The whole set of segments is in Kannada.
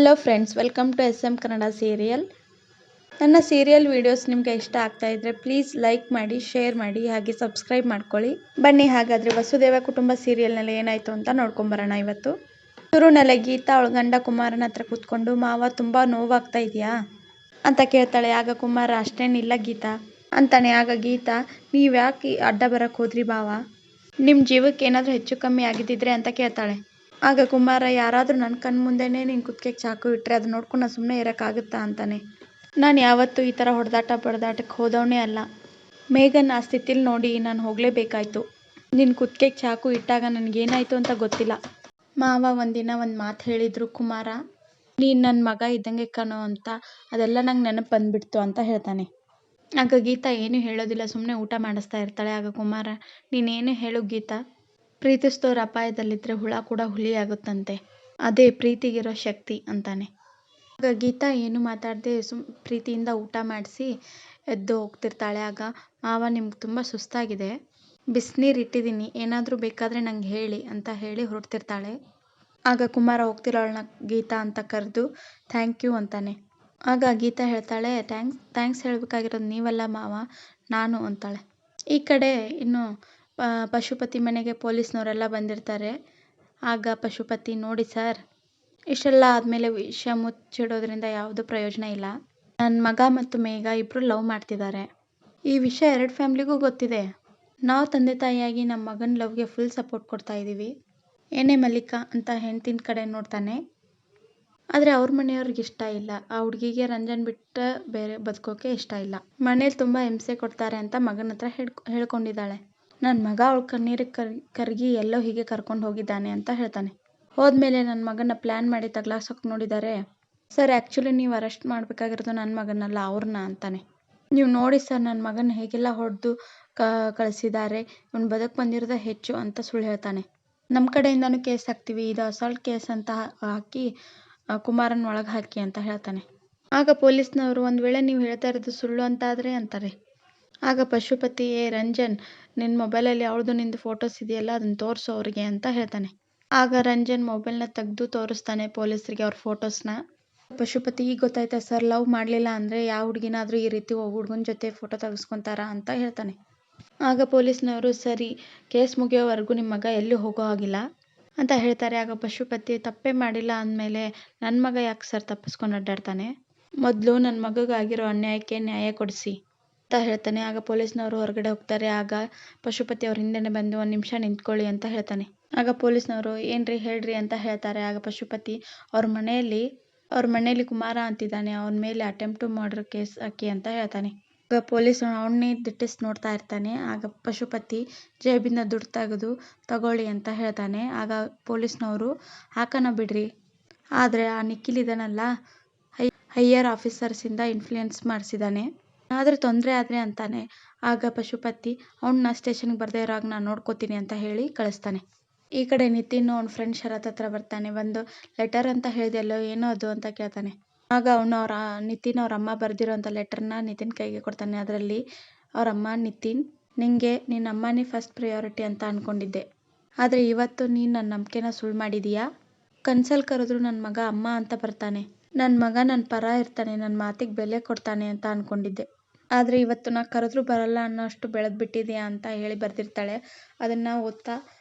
Hello friends, welcome to SM Kannada serial. ನನ್ನ ಸೀರಿಯಲ್ ವಿಡಿಯೋಸ್ ನಿಮಗೆ ಇಷ್ಟ ಆಗ್ತಾ ಇದ್ರೆ ಪ್ಲೀಸ್ ಲೈಕ್ ಮಾಡಿ, ಶೇರ್ ಮಾಡಿ, ಹಾಗೆ ಸಬ್ಸ್ಕ್ರೈಬ್ ಮಾಡ್ಕೊಳ್ಳಿ. ಬನ್ನಿ ಹಾಗಾದರೆ ವಸುದೇವ ಕುಟುಂಬ ಸೀರಿಯಲ್ನಲ್ಲಿ ಏನಾಯಿತು ಅಂತ ನೋಡ್ಕೊಂಬರೋಣ. ಇವತ್ತು ಶುರುನಲ್ಲೇ ಗೀತಾ ಅವಳ ಗಂಡ ಕುಮಾರನ ಹತ್ರ ಕೂತ್ಕೊಂಡು, ಮಾವ ತುಂಬ ನೋವಾಗ್ತಾ ಇದೆಯಾ ಅಂತ ಕೇಳ್ತಾಳೆ. ಆಗ ಕುಮಾರ, ಅಷ್ಟೇನಿಲ್ಲ ಗೀತಾ ಅಂತಾನೆ. ಆಗ ಗೀತಾ, ನೀವು ಯಾಕೆ ಅಡ್ಡ ಬರಕ್ಕೆ ಹೋದ್ರಿ ಬಾವ, ನಿಮ್ಮ ಜೀವಕ್ಕೆ ಏನಾದರೂ ಹೆಚ್ಚು ಕಮ್ಮಿ ಆಗಿದ್ದಿದ್ರೆ ಅಂತ ಕೇಳ್ತಾಳೆ. ಆಗ ಕುಮಾರ, ಯಾರಾದರೂ ನನ್ನ ಕಣ್ಣು ಮುಂದೆನೇ ನಿನ್ನ ಕುತ್ತಿಗೆಗೆ ಚಾಕು ಇಟ್ಟರೆ ಅದು ನೋಡ್ಕೊಂಡು ನಾನು ಸುಮ್ಮನೆ ಇರೋಕ್ಕಾಗುತ್ತಾ ಅಂತಾನೆ. ನಾನು ಯಾವತ್ತೂ ಈ ಥರ ಬಡದಾಟಕ್ಕೆ ಹೋದವನೇ ಅಲ್ಲ. ಮೇಘನ್ ಆ ಸ್ಥಿತಿಲಿ ನೋಡಿ ನಾನು ಹೋಗಲೇಬೇಕಾಯ್ತು. ನಿನ್ನ ಕುತ್ತಿಗೆಗೆ ಚಾಕು ಇಟ್ಟಾಗ ನನಗೇನಾಯಿತು ಅಂತ ಗೊತ್ತಿಲ್ಲ. ಮಾವ ಒಂದಿನ ಒಂದು ಮಾತು ಹೇಳಿದರು ಕುಮಾರ, ನೀನು ನನ್ನ ಮಗ ಇದ್ದಂಗೆ ಕಣೋ ಅಂತ. ಅದೆಲ್ಲ ನಂಗೆ ನೆನಪು ಬಂದುಬಿಡ್ತು ಅಂತ ಹೇಳ್ತಾನೆ. ಆಗ ಗೀತಾ ಏನೂ ಹೇಳೋದಿಲ್ಲ, ಸುಮ್ಮನೆ ಊಟ ಮಾಡಿಸ್ತಾ ಇರ್ತಾಳೆ. ಆಗ ಕುಮಾರ, ನೀನೇನು ಹೇಳು ಗೀತಾ, ಪ್ರೀತಿಸಿದವ್ರು ಅಪಾಯದಲ್ಲಿದ್ದರೆ ಹುಳ ಕೂಡ ಹುಲಿಯಾಗುತ್ತಂತೆ, ಅದೇ ಪ್ರೀತಿಗಿರೋ ಶಕ್ತಿ ಅಂತಾನೆ. ಆಗ ಗೀತಾ ಏನು ಮಾತಾಡದೆ ಪ್ರೀತಿಯಿಂದ ಊಟ ಮಾಡಿಸಿ ಎದ್ದು ಹೋಗ್ತಿರ್ತಾಳೆ. ಆಗ ಮಾವ, ನಿಮ್ಗೆ ತುಂಬ ಸುಸ್ತಾಗಿದೆ, ಬಿಸಿನೀರು ಇಟ್ಟಿದ್ದೀನಿ, ಏನಾದರೂ ಬೇಕಾದರೆ ನಂಗೆ ಹೇಳಿ ಅಂತ ಹೇಳಿ ಹೊರಡ್ತಿರ್ತಾಳೆ. ಆಗ ಕುಮಾರ ಹೋಗ್ತಿರೋಳನ್ನ ಗೀತಾ ಅಂತ ಕರೆದು ಥ್ಯಾಂಕ್ ಯು ಅಂತಾನೆ. ಆಗ ಗೀತಾ ಹೇಳ್ತಾಳೆ, ಥ್ಯಾಂಕ್ಸ್ ಹೇಳಬೇಕಾಗಿರೋದು ನೀವಲ್ಲ ಮಾವ, ನಾನು ಅಂತಾಳೆ. ಈ ಕಡೆ ಇನ್ನು ಪಶುಪತಿ ಮನೆಗೆ ಪೊಲೀಸ್ನವರೆಲ್ಲ ಬಂದಿರ್ತಾರೆ. ಆಗ ಪಶುಪತಿ, ನೋಡಿ ಸರ್, ಇಷ್ಟೆಲ್ಲ ಆದಮೇಲೆ ವಿಷಯ ಮುಚ್ಚಿಡೋದ್ರಿಂದ ಯಾವುದೂ ಪ್ರಯೋಜನ ಇಲ್ಲ. ನನ್ನ ಮಗ ಮತ್ತು ಮೇಘ ಇಬ್ಬರು ಲವ್ ಮಾಡ್ತಿದ್ದಾರೆ. ಈ ವಿಷಯ 2 ಫ್ಯಾಮ್ಲಿಗೂ ಗೊತ್ತಿದೆ. ನಾವು ತಂದೆ ತಾಯಿಯಾಗಿ ನಮ್ಮ ಮಗನ ಲವ್ಗೆ ಫುಲ್ ಸಪೋರ್ಟ್ ಕೊಡ್ತಾ ಇದ್ದೀವಿ. ಏನೇ ಮಲ್ಲಿಕಾ ಅಂತ ಹೆಂಡ್ತಿನ ಕಡೆ ನೋಡ್ತಾನೆ. ಆದರೆ ಅವ್ರ ಮನೆಯವ್ರಿಗೆ ಇಷ್ಟ ಇಲ್ಲ. ಆ ಹುಡುಗಿಗೆ ರಂಜನ್ ಬಿಟ್ಟು ಬೇರೆ ಬದುಕೋಕೆ ಇಷ್ಟ ಇಲ್ಲ. ಮನೇಲಿ ತುಂಬ ಹಿಂಸೆ ಕೊಡ್ತಾರೆ ಅಂತ ಮಗನ ಹತ್ರ ಹೇಳ್ಕೊಂಡಿದ್ದಾಳೆ. ನನ್ನ ಮಗ ಅವಳ ಕಣ್ಣೀರಿಗೆ ಕರಗಿ ಎಲ್ಲೋ ಹೀಗೆ ಕರ್ಕೊಂಡು ಹೋಗಿದ್ದಾನೆ ಅಂತ ಹೇಳ್ತಾನೆ. ಹೋದ್ಮೇಲೆ ನನ್ನ ಮಗನ ಪ್ಲ್ಯಾನ್ ಮಾಡಿ ತಗ್ಲಾಕ್ಸೋಕೆ ನೋಡಿದ್ದಾರೆ. ಸರ್, ಆ್ಯಕ್ಚುಲಿ ನೀವು ಅರೆಸ್ಟ್ ಮಾಡಬೇಕಾಗಿರೋದು ನನ್ನ ಮಗನಲ್ಲ, ಅವ್ರನ್ನ ಅಂತಾನೆ. ನೀವು ನೋಡಿ ಸರ್, ನನ್ನ ಮಗನ ಹೇಗೆಲ್ಲ ಹೊಡೆದು ಕಳಿಸಿದ್ದಾರೆ, ಇವನು ಬದುಕು ಬಂದಿರೋದೇ ಹೆಚ್ಚು ಅಂತ ಸುಳ್ಳು ಹೇಳ್ತಾನೆ. ನಮ್ಮ ಕಡೆಯಿಂದನೂ ಕೇಸ್ ಹಾಕ್ತೀವಿ, ಇದು ಅಸಾಲ್ಟ್ ಕೇಸ್ ಅಂತ ಹಾಕಿ ಕುಮಾರನ ಒಳಗೆ ಹಾಕಿ ಅಂತ ಹೇಳ್ತಾನೆ. ಆಗ ಪೊಲೀಸ್ನವರು, ಒಂದು ವೇಳೆ ನೀವು ಹೇಳ್ತಾ ಇರೋದು ಸುಳ್ಳು ಅಂತಾದರೆ ಅಂತಾರೆ. ಆಗ ಪಶುಪತಿ, ರಂಜನ್, ನಿನ್ನ ಮೊಬೈಲಲ್ಲಿ ಅವಳದು ನಿಂದು ಫೋಟೋಸ್ ಇದೆಯಲ್ಲ, ಅದನ್ನು ತೋರಿಸು ಅವ್ರಿಗೆ ಅಂತ ಹೇಳ್ತಾನೆ. ಆಗ ರಂಜನ್ ಮೊಬೈಲ್ನ ತೆಗೆದು ತೋರಿಸ್ತಾನೆ ಪೊಲೀಸರಿಗೆ ಅವ್ರ ಫೋಟೋಸ್ನ. ಪಶುಪತಿ, ಈಗ ಗೊತ್ತಾಯ್ತಾ ಸರ್, ಲವ್ ಮಾಡಲಿಲ್ಲ ಅಂದರೆ ಯಾವ ಹುಡುಗಿನಾದರೂ ಈ ರೀತಿ ಹುಡುಗನ ಜೊತೆ ಫೋಟೋ ತೆಗೆಸ್ಕೊತಾರಾ ಅಂತ ಹೇಳ್ತಾನೆ. ಆಗ ಪೊಲೀಸ್ನವರು, ಸರಿ, ಕೇಸ್ ಮುಗಿಯೋವರೆಗೂ ನಿಮ್ಮ ಮಗ ಎಲ್ಲೂ ಹೋಗೋ ಹಾಗಿಲ್ಲ ಅಂತ ಹೇಳ್ತಾರೆ. ಆಗ ಪಶುಪತಿ, ತಪ್ಪೇ ಮಾಡಿಲ್ಲ ಅಂದಮೇಲೆ ನನ್ನ ಮಗ ಯಾಕೆ ಸರ್ ತಪ್ಪಿಸ್ಕೊಂಡು ಅಡ್ಡಾಡ್ತಾನೆ, ಮೊದಲು ನನ್ನ ಮಗಗಾಗಿರೋ ಅನ್ಯಾಯಕ್ಕೆ ನ್ಯಾಯ ಕೊಡಿಸಿ ಅಂತ ಹೇಳ್ತಾನೆ. ಆಗ ಪೊಲೀಸ್ನವರು ಹೊರಗಡೆ ಹೋಗ್ತಾರೆ. ಆಗ ಪಶುಪತಿ ಅವ್ರ ಹಿಂದೆನೇ ಬಂದು 1 ನಿಮಿಷ ನಿಂತ್ಕೊಳ್ಳಿ ಅಂತ ಹೇಳ್ತಾನೆ. ಆಗ ಪೊಲೀಸ್ನವರು, ಏನ್ರಿ ಹೇಳ್ರಿ ಅಂತ ಹೇಳ್ತಾರೆ. ಆಗ ಪಶುಪತಿ, ಅವ್ರ ಮನೇಲಿ ಕುಮಾರ ಅಂತಿದ್ದಾನೆ, ಅವನ ಮೇಲೆ ಅಟೆಂಪ್ಟ್ ಟು ಮರ್ಡರ್ ಕೇಸ್ ಹಾಕಿ ಅಂತ ಹೇಳ್ತಾನೆ. ಆಗ ಪೊಲೀಸ್ ಅವನ್ನೇ ದಿಟ್ಟಿಸಿ ನೋಡ್ತಾ ಇರ್ತಾನೆ. ಆಗ ಪಶುಪತಿ ಜೇಬಿಂದ ದುಡ್ಡು ತೆಗೆದು ತಗೊಳ್ಳಿ ಅಂತ ಹೇಳ್ತಾನೆ. ಆಗ ಪೊಲೀಸ್ನವರು, ಹಾಕೋಣ ಬಿಡ್ರಿ, ಆದರೆ ಆ ನಿಖಿಲ್ ಇದನ್ನಲ್ಲ, ಹೈಯರ್ ಆಫೀಸರ್ಸಿಂದ ಇನ್ಫ್ಲೂಯೆನ್ಸ್ ಮಾಡಿಸಿದ್ದಾನೆ, ಆದರೆ ತೊಂದರೆ ಆದರೆ ಅಂತಾನೆ. ಆಗ ಪಶುಪತಿ, ಅವನ್ನ ಸ್ಟೇಷನ್ಗೆ ಬರದೇ ಇರೋ ಹಾಗೆ ನಾನು ನೋಡ್ಕೋತೀನಿ ಅಂತ ಹೇಳಿ ಕಳಿಸ್ತಾನೆ. ಈ ಕಡೆ ನಿತಿನ್ ಅವನ ಫ್ರೆಂಡ್ ಶರತ್ ಹತ್ರ ಬರ್ತಾನೆ. ಒಂದು ಲೆಟರ್ ಅಂತ ಹೇಳಿದೆಯಲ್ಲೋ, ಏನೋ ಅದು ಅಂತ ಕೇಳ್ತಾನೆ. ಆಗ ನಿತಿನ್ ಅವ್ರ ಅಮ್ಮ ಬರೆದಿರೋಂಥ ಲೆಟರ್ನ ನಿತಿನ್ ಕೈಗೆ ಕೊಡ್ತಾನೆ. ಅದರಲ್ಲಿ ಅವ್ರ ಅಮ್ಮ, ನಿತಿನ್, ನಿಂಗೆ ನಿನ್ನ ಅಮ್ಮನೇ ಫಸ್ಟ್ ಪ್ರಯಾರಿಟಿ ಅಂತ ಅಂದ್ಕೊಂಡಿದ್ದೆ, ಆದರೆ ಇವತ್ತು ನೀನು ನನ್ನ ನಂಬಿಕೆನ ಸುಳ್ಳು ಮಾಡಿದೀಯಾ. ಕನ್ಸಲ್ಲಿ ಕರೆದ್ರು ನನ್ನ ಮಗ ಅಮ್ಮ ಅಂತ ಬರ್ತಾನೆ, ನನ್ನ ಮಗ ನನ್ನ ಪರ ಇರ್ತಾನೆ, ನನ್ನ ಮಾತಿಗೆ ಬೆಲೆ ಕೊಡ್ತಾನೆ ಅಂತ ಅಂದ್ಕೊಂಡಿದ್ದೆ, ಆದರೆ ಇವತ್ತು ನಾ ಕರೆದ್ರೂ ಬರಲ್ಲ ಅನ್ನೋ ಅಷ್ಟು ಬೆಳೆದ್ಬಿಟ್ಟಿದೆಯಾ ಅಂತ ಹೇಳಿ ಬರೆದಿರ್ತಾಳೆ. ಅದನ್ನು ಓದ್ತಾ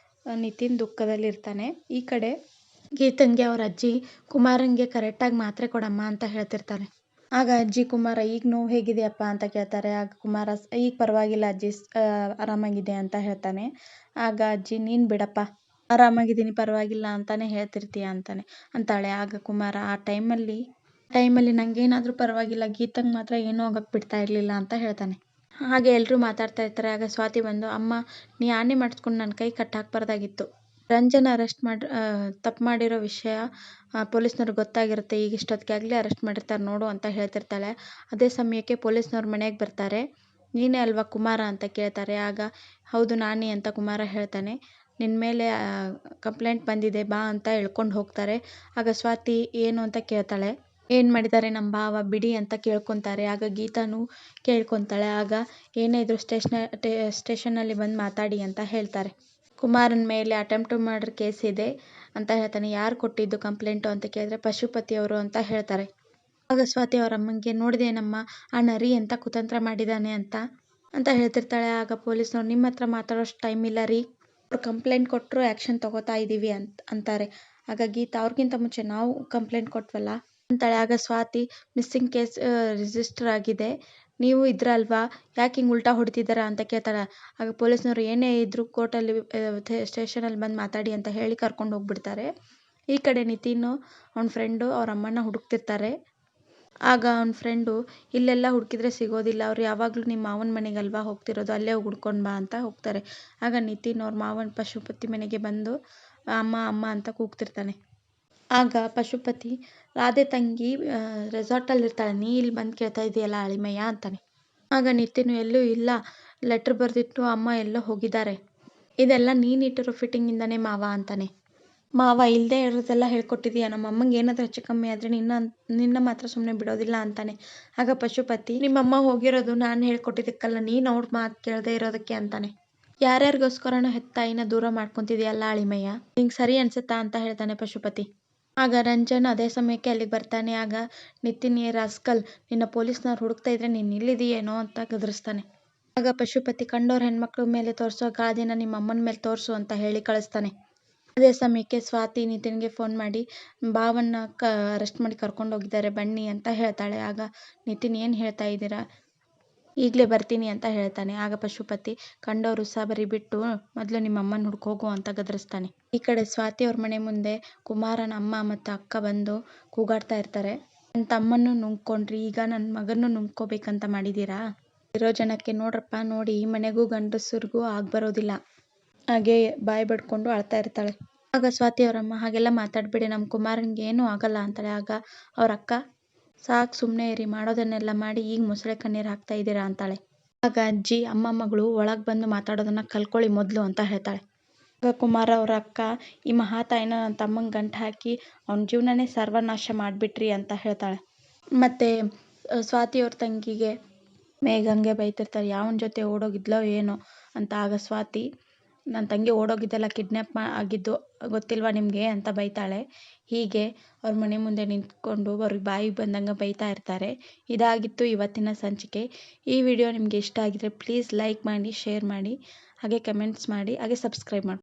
ನಿತಿನ್ ದುಃಖದಲ್ಲಿರ್ತಾನೆ. ಈ ಕಡೆ ಗೀತಂಗೆ ಅವ್ರ ಅಜ್ಜಿ ಕುಮಾರಂಗೆ ಕರೆಕ್ಟಾಗಿ ಮಾತ್ರೆ ಕೊಡಮ್ಮ ಅಂತ ಹೇಳ್ತಿರ್ತಾರೆ. ಆಗ ಅಜ್ಜಿ, ಕುಮಾರ ಈಗ ನೋವು ಹೇಗಿದೆಯಪ್ಪ ಅಂತ ಕೇಳ್ತಾರೆ. ಆಗ ಕುಮಾರ, ಈಗ ಪರವಾಗಿಲ್ಲ ಅಜ್ಜಿ, ಆರಾಮಾಗಿದೆ ಅಂತ ಹೇಳ್ತಾನೆ. ಆಗ ಅಜ್ಜಿ, ನೀನು ಬಿಡಪ್ಪ, ಆರಾಮಾಗಿದ್ದೀನಿ ಪರವಾಗಿಲ್ಲ ಅಂತಾನೆ ಹೇಳ್ತಿರ್ತೀಯ ಅಂತಾಳೆ. ಆಗ ಕುಮಾರ, ಆ ಟೈಮಲ್ಲಿ ನನಗೇನಾದರೂ ಪರವಾಗಿಲ್ಲ, ಗೀತಂಗೆ ಮಾತ್ರ ಏನೂ ಆಗೋಕ್ಕೆ ಬಿಡ್ತಾ ಇರಲಿಲ್ಲ ಅಂತ ಹೇಳ್ತಾನೆ. ಹಾಗೆ ಎಲ್ಲರೂ ಮಾತಾಡ್ತಾ ಇರ್ತಾರೆ. ಆಗ ಸ್ವಾತಿ ಬಂದು, ಅಮ್ಮ, ನೀ ಆಣೆ ಮಾಡಿಸ್ಕೊಂಡು ನನ್ನ ಕೈ ಕಟ್ ಹಾಕ್ಬಾರ್ದಾಗಿತ್ತು, ರಂಜನ್ ತಪ್ಪು ಮಾಡಿರೋ ವಿಷಯ ಪೊಲೀಸ್ನವ್ರಿಗೆ ಗೊತ್ತಾಗಿರುತ್ತೆ, ಈಗ ಇಷ್ಟೊತ್ತಿಗಾಗಲೇ ಅರೆಸ್ಟ್ ಮಾಡಿರ್ತಾರೆ ನೋಡು ಅಂತ ಹೇಳ್ತಿರ್ತಾಳೆ. ಅದೇ ಸಮಯಕ್ಕೆ ಪೊಲೀಸ್ನವ್ರು ಮನೆಗೆ ಬರ್ತಾರೆ. ನೀನೇ ಅಲ್ವಾ ಕುಮಾರ ಅಂತ ಕೇಳ್ತಾರೆ. ಆಗ ಹೌದು ನಾನೇ ಅಂತ ಕುಮಾರ ಹೇಳ್ತಾನೆ. ನಿನ್ನ ಮೇಲೆ ಕಂಪ್ಲೇಂಟ್ ಬಂದಿದೆ, ಬಾ ಅಂತ ಹೇಳ್ಕೊಂಡು ಹೋಗ್ತಾರೆ. ಆಗ ಸ್ವಾತಿ ಏನು ಅಂತ ಕೇಳ್ತಾಳೆ. ಏನು ಮಾಡಿದ್ದಾರೆ ನಮ್ಮ ಭಾವ, ಬಿಡಿ ಅಂತ ಕೇಳ್ಕೊತಾರೆ. ಆಗ ಗೀತಾನು ಕೇಳ್ಕೊತಾಳೆ. ಆಗ ಏನೇ ಇದ್ರು ಸ್ಟೇಷನಲ್ಲಿ ಬಂದು ಮಾತಾಡಿ ಅಂತ ಹೇಳ್ತಾರೆ. ಕುಮಾರನ ಮೇಲೆ ಅಟೆಂಪ್ಟ್ ಮರ್ಡರ್ ಕೇಸ್ ಇದೆ ಅಂತ ಹೇಳ್ತಾನೆ. ಯಾರು ಕೊಟ್ಟಿದ್ದು ಕಂಪ್ಲೇಂಟು ಅಂತ ಕೇಳಿದ್ರೆ ಪಶುಪತಿ ಅವರು ಅಂತ ಹೇಳ್ತಾರೆ. ಆಗ ಸ್ವಾತಿ ಅವ್ರ ಅಮ್ಮಂಗೆ ನೋಡಿದೇನಮ್ಮ ಆ ನರಿ ಎಂತ ಕುತಂತ್ರ ಮಾಡಿದ್ದಾನೆ ಅಂತ ಹೇಳ್ತಿರ್ತಾಳೆ. ಆಗ ಪೊಲೀಸ್ನವ್ರು ನಿಮ್ಮ ಹತ್ರ ಮಾತಾಡೋಷ್ಟು ಟೈಮ್ ಇಲ್ಲ ರೀ, ಅವ್ರು ಕಂಪ್ಲೇಂಟ್ ಕೊಟ್ಟರು ಆ್ಯಕ್ಷನ್ ತಗೋತಾ ಇದ್ದೀವಿ ಅಂತಾರೆ. ಆಗ ಗೀತಾ ಅವ್ರಿಗಿಂತ ಮುಂಚೆ ನಾವು ಕಂಪ್ಲೇಂಟ್ ಕೊಟ್ವಲ್ಲ ಅಂತಾಳೆ. ಆಗ ಸ್ವಾತಿ ಮಿಸ್ಸಿಂಗ್ ಕೇಸ್ ರಿಜಿಸ್ಟರ್ ಆಗಿದೆ, ನೀವು ಇದ್ರಲ್ವಾ, ಯಾಕೆ ಹಿಂಗೆ ಉಲ್ಟಾ ಹೊಡಿತಿದ್ದಾರಾ ಅಂತ ಕೇಳ್ತಾಳೆ. ಆಗ ಪೊಲೀಸ್ನವ್ರು ಏನೇ ಇದ್ರು ಕೋರ್ಟಲ್ಲಿ ಸ್ಟೇಷನಲ್ಲಿ ಬಂದು ಮಾತಾಡಿ ಅಂತ ಹೇಳಿ ಕರ್ಕೊಂಡು ಹೋಗ್ಬಿಡ್ತಾರೆ. ಈ ಕಡೆ ನಿತಿನ್ ಅವ್ನ ಫ್ರೆಂಡು ಅವ್ರ ಅಮ್ಮನ ಹುಡುಕ್ತಿರ್ತಾರೆ. ಆಗ ಅವ್ನ ಫ್ರೆಂಡು ಇಲ್ಲೆಲ್ಲ ಹುಡುಕಿದ್ರೆ ಸಿಗೋದಿಲ್ಲ, ಅವ್ರು ಯಾವಾಗಲೂ ನಿಮ್ಮ ಮಾವನ ಮನೆಗಲ್ವಾ ಹೋಗ್ತಿರೋದು, ಅಲ್ಲೇ ಹೋಗಿ ಹುಡ್ಕೊಂಡು ಬಾ ಅಂತ ಹೋಗ್ತಾರೆ. ಆಗ ನಿತಿನ್ ಅವ್ರ ಮಾವನ ಪಶುಪತಿ ಮನೆಗೆ ಬಂದು ಅಮ್ಮ ಅಮ್ಮ ಅಂತ ಕೂಗ್ತಿರ್ತಾನೆ. ಆಗ ಪಶುಪತಿ ರಾಧೆ ತಂಗಿ ರೆಸಾರ್ಟಲ್ಲಿ ಇರ್ತಾಳೆ, ನೀ ಇಲ್ಲಿ ಬಂದು ಕೇಳ್ತಾ ಇದೆಯಲ್ಲ ಅಳಿಮಯ್ಯ ಅಂತಾನೆ. ಆಗ ನಿತಿನ್ ಎಲ್ಲೂ ಇಲ್ಲ, ಲೆಟ್ರ್ ಬರೆದಿಟ್ಟು ಅಮ್ಮ ಎಲ್ಲೋ ಹೋಗಿದ್ದಾರೆ, ಇದೆಲ್ಲ ನೀನಿಟ್ಟಿರೋ ಫಿಟ್ಟಿಂಗಿಂದನೇ ಮಾವ ಅಂತಾನೆ. ಮಾವ ಇಲ್ಲದೆ ಇರೋದೆಲ್ಲ ಹೇಳ್ಕೊಟ್ಟಿದೀಯ, ನಮ್ಮ ಅಮ್ಮಂಗೆ ಏನಾದರೂ ಹೆಚ್ಚು ಕಮ್ಮಿ ಆದರೆ ನಿನ್ನ ಮಾತ್ರ ಸುಮ್ಮನೆ ಬಿಡೋದಿಲ್ಲ ಅಂತಾನೆ. ಆಗ ಪಶುಪತಿ ನಿಮ್ಮಮ್ಮ ಹೋಗಿರೋದು ನಾನು ಹೇಳ್ಕೊಟ್ಟಿದ್ದಕ್ಕಲ್ಲ, ನೀನು ಅವ್ರ ಮಾತು ಕೇಳದೆ ಇರೋದಕ್ಕೆ ಅಂತಾನೆ. ಯಾರ್ಯಾರಿಗೋಸ್ಕರನೂ ಹೆತ್ತಾಯಿನ ದೂರ ಮಾಡ್ಕೊತಿದೆಯಲ್ಲ ಅಳಿಮಯ್ಯ, ನಿಂಗೆ ಸರಿ ಅನ್ಸುತ್ತಾ ಅಂತ ಹೇಳ್ತಾನೆ ಪಶುಪತಿ. ಆಗ ರಂಜನ್ ಅದೇ ಸಮಯಕ್ಕೆ ಅಲ್ಲಿಗೆ ಬರ್ತಾನೆ. ಆಗ ನಿತಿನ್ ರಾಸ್ಕಲ್, ನಿನ್ನ ಪೊಲೀಸ್ನವ್ರು ಹುಡುಕ್ತಾ ಇದ್ರೆ ನೀನು ಇಲ್ಲಿದೆಯೇನೋ ಅಂತ ಗದರಿಸ್ತಾನೆ. ಆಗ ಪಶುಪತಿ ಕಂಡೋರ್ ಹೆಣ್ಮಕ್ಳ ಮೇಲೆ ತೋರಿಸೋ ಕಾಳಜಿನ ನಿಮ್ಮ ಅಮ್ಮನ ಮೇಲೆ ತೋರಿಸು ಅಂತ ಹೇಳಿ ಕಳಿಸ್ತಾನೆ. ಅದೇ ಸಮಯಕ್ಕೆ ಸ್ವಾತಿ ನಿತಿನ್ಗೆ ಫೋನ್ ಮಾಡಿ ಭಾವನ್ನ ಅರೆಸ್ಟ್ ಮಾಡಿ ಕರ್ಕೊಂಡು ಹೋಗಿದ್ದಾರೆ ಬನ್ನಿ ಅಂತ ಹೇಳ್ತಾಳೆ. ಆಗ ನಿತಿನ್ ಏನು ಹೇಳ್ತಾ ಇದ್ದೀರಾ, ಈಗಲೇ ಬರ್ತೀನಿ ಅಂತ ಹೇಳ್ತಾನೆ. ಆಗ ಪಶುಪತಿ ಕಂಡವರು ಉಸಾಬರಿ ಬಿಟ್ಟು ಮೊದಲು ನಿಮ್ಮ ಅಮ್ಮನ ಹುಡ್ಕೋಗು ಅಂತ ಗದರಿಸ್ತಾನೆ. ಈ ಕಡೆ ಸ್ವಾತಿ ಅವ್ರ ಮನೆ ಮುಂದೆ ಕುಮಾರನ ಅಮ್ಮ ಮತ್ತು ಅಕ್ಕ ಬಂದು ಕೂಗಾಡ್ತಾ ಇರ್ತಾರೆ. ನನ್ನ ತಮ್ಮನ್ನು ನುಂಗ್ಕೊಂಡ್ರಿ, ಈಗ ನನ್ನ ಮಗನ್ನು ನುಂಗ್ಕೋಬೇಕಂತ ಮಾಡಿದ್ದೀರಾ, ಇರೋ ಜನಕ್ಕೆ ನೋಡ್ರಪ್ಪ ನೋಡಿ, ಈ ಮನೆಗೂ ಗಂಡಸರಿಗೂ ಆಗ್ಬರೋದಿಲ್ಲ, ಹಾಗೆ ಬಾಯಿ ಬಡ್ಕೊಂಡು ಅಳ್ತಾ ಇರ್ತಾಳೆ. ಆಗ ಸ್ವಾತಿ ಅವರಮ್ಮ ಹಾಗೆಲ್ಲ ಮಾತಾಡಬೇಡಿ, ನಮ್ಮ ಕುಮಾರನಿಗೆ ಏನೂ ಆಗಲ್ಲ ಅಂತಾಳೆ. ಆಗ ಅವ್ರ ಅಕ್ಕ ಸಾಕು ಸುಮ್ಮನೆ ಇರಿ, ಮಾಡೋದನ್ನೆಲ್ಲ ಮಾಡಿ ಈಗ ಮೊಸಳೆ ಕಣ್ಣೀರು ಹಾಕ್ತಾ ಇದ್ದೀರಾ ಅಂತಾಳೆ. ಆಗ ಅಜ್ಜಿ ಅಮ್ಮ ಮಗಳು ಒಳಗೆ ಬಂದು ಮಾತಾಡೋದನ್ನ ಕಲ್ಕೊಳ್ಳಿ ಮೊದಲು ಅಂತ ಹೇಳ್ತಾಳೆ. ಆಗ ಕುಮಾರ ಅವ್ರ ಅಕ್ಕ ಈ ಮಹಾತಾಯಿನ ನನ್ನ ತಮ್ಮಂಗೆ ಗಂಟು ಹಾಕಿ ಅವನ ಜೀವನನೇ ಸರ್ವನಾಶ ಮಾಡಿಬಿಟ್ರಿ ಅಂತ ಹೇಳ್ತಾಳೆ. ಮತ್ತು ಸ್ವಾತಿ ಅವ್ರ ತಂಗಿಗೆ ಮೇಘಂಗೆ ಬೈತಿರ್ತಾರೆ, ಯಾವನ ಜೊತೆ ಓಡೋಗಿದ್ಲೋ ಏನೋ ಅಂತ. ಆಗ ಸ್ವಾತಿ ನನ್ನ ತಂಗಿ ಓಡೋಗಿದ್ದೆಲ್ಲ ಕಿಡ್ನ್ಯಾಪ್ ಆಗಿದ್ದು ಗೊತ್ತಿಲ್ವಾ ನಿಮಗೆ ಅಂತ ಬೈತಾಳೆ. ಹೀಗೆ ಅವ್ರ ಮನೆ ಮುಂದೆ ನಿಂತ್ಕೊಂಡು ಅವ್ರಿಗೆ ಬಾಯಿಗೆ ಬಂದಂಗೆ ಬೈತಾ ಇರ್ತಾರೆ. ಇದಾಗಿತ್ತು ಇವತ್ತಿನ ಸಂಚಿಕೆ. ಈ ವಿಡಿಯೋ ನಿಮಗೆ ಇಷ್ಟ ಆಗಿದ್ರೆ ಪ್ಲೀಸ್ ಲೈಕ್ ಮಾಡಿ, ಶೇರ್ ಮಾಡಿ, ಹಾಗೆ ಕಮೆಂಟ್ಸ್ ಮಾಡಿ, ಹಾಗೆ ಸಬ್ಸ್ಕ್ರೈಬ್ ಮಾಡಿ.